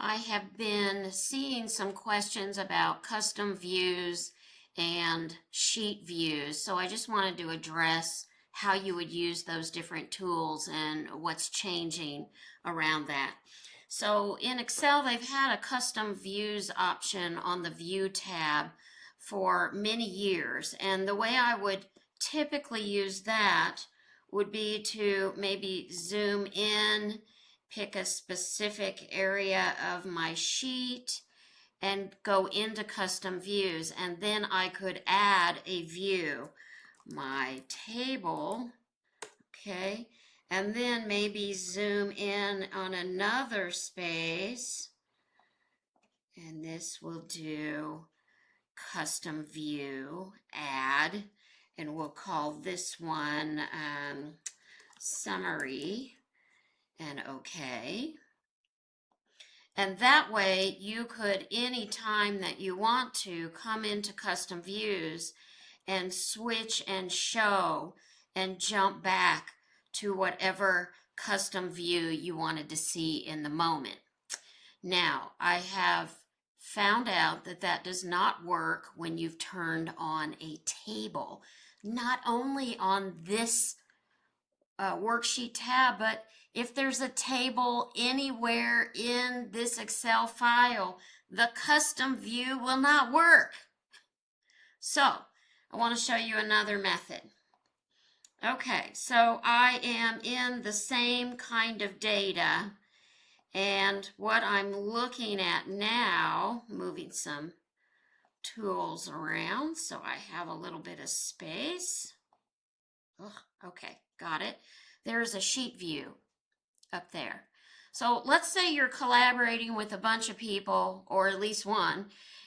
I have been seeing some questions about custom views and sheet views, so I just wanted to address how you would use those different tools and what's changing around that. So in Excel, they've had a custom views option on the View tab for many years, and the way I would typically use that would be to maybe zoom in, pick a specific area of my sheet, and go into custom views, and then I could add a view, my table, okay, and then maybe zoom in on another space, and this will do custom view, add, and we'll call this one summary, and okay. And that way you could, anytime that you want to, come into custom views and switch and show and jump back to whatever custom view you wanted to see in the moment. Now, I have found out that that does not work when you've turned on a table, not only on this worksheet tab, but if there's a table anywhere in this Excel file, the custom view will not work. So I want to show you another method. Okay, so I am in the same kind of data, and what I'm looking at now, moving some tools around so I have a little bit of space. Okay, got it. There's a sheet view up there. So let's say you're collaborating with a bunch of people, or at least one,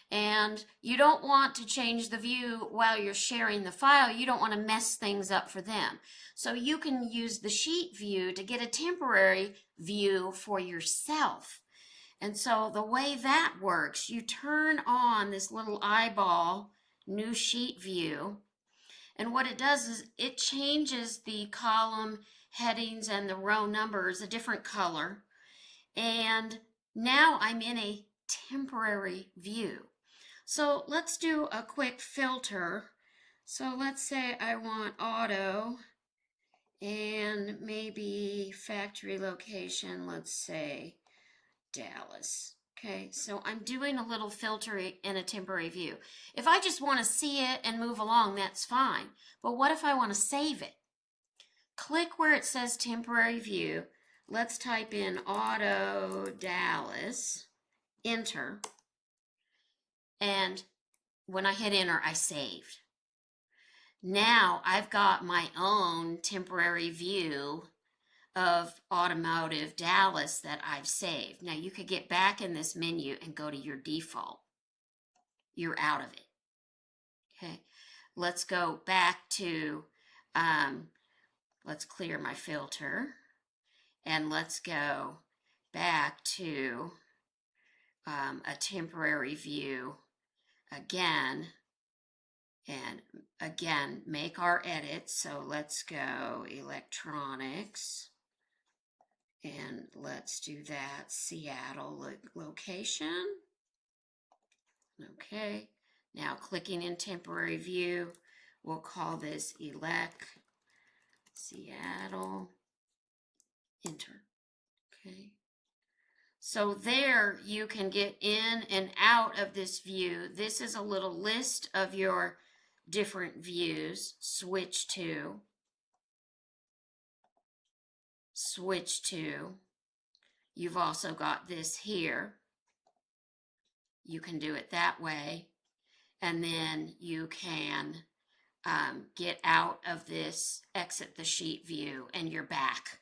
and you don't want to change the view while you're sharing the file. You don't want to mess things up for them. So you can use the sheet view to get a temporary view for yourself. And so the way that works, you turn on this little eyeball, new sheet view, and what it does is it changes the column headings and the row numbers a different color. And now I'm in a temporary view. So let's do a quick filter. So let's say I want auto and maybe factory location, let's say Dallas. Okay, so I'm doing a little filter in a temporary view. If I just want to see it and move along, that's fine. But what if I want to save it? Click where it says temporary view. Let's type in Auto Dallas, enter. And when I hit enter, I saved. Now I've got my own temporary view of Automotive Dallas that I've saved. Now you could get back in this menu and go to your default. You're out of it. Okay, let's go back to, let's clear my filter, and let's go back to a temporary view again, and again make our edits. So let's go electronics, and let's do that Seattle location. Okay, now clicking in temporary view, we'll call this elect Seattle, enter. Okay, so there you can get in and out of this view. This is a little list of your different views. Switch to. You've also got this here. You can do it that way, and then you can get out of this, exit the sheet view, and you're back.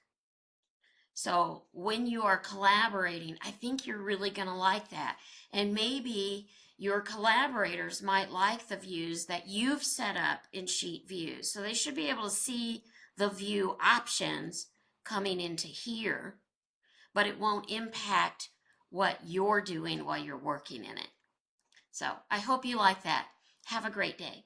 So when you are collaborating, I think you're really going to like that. And maybe your collaborators might like the views that you've set up in sheet views. So they should be able to see the view options coming into here, but it won't impact what you're doing while you're working in it. So I hope you like that. Have a great day.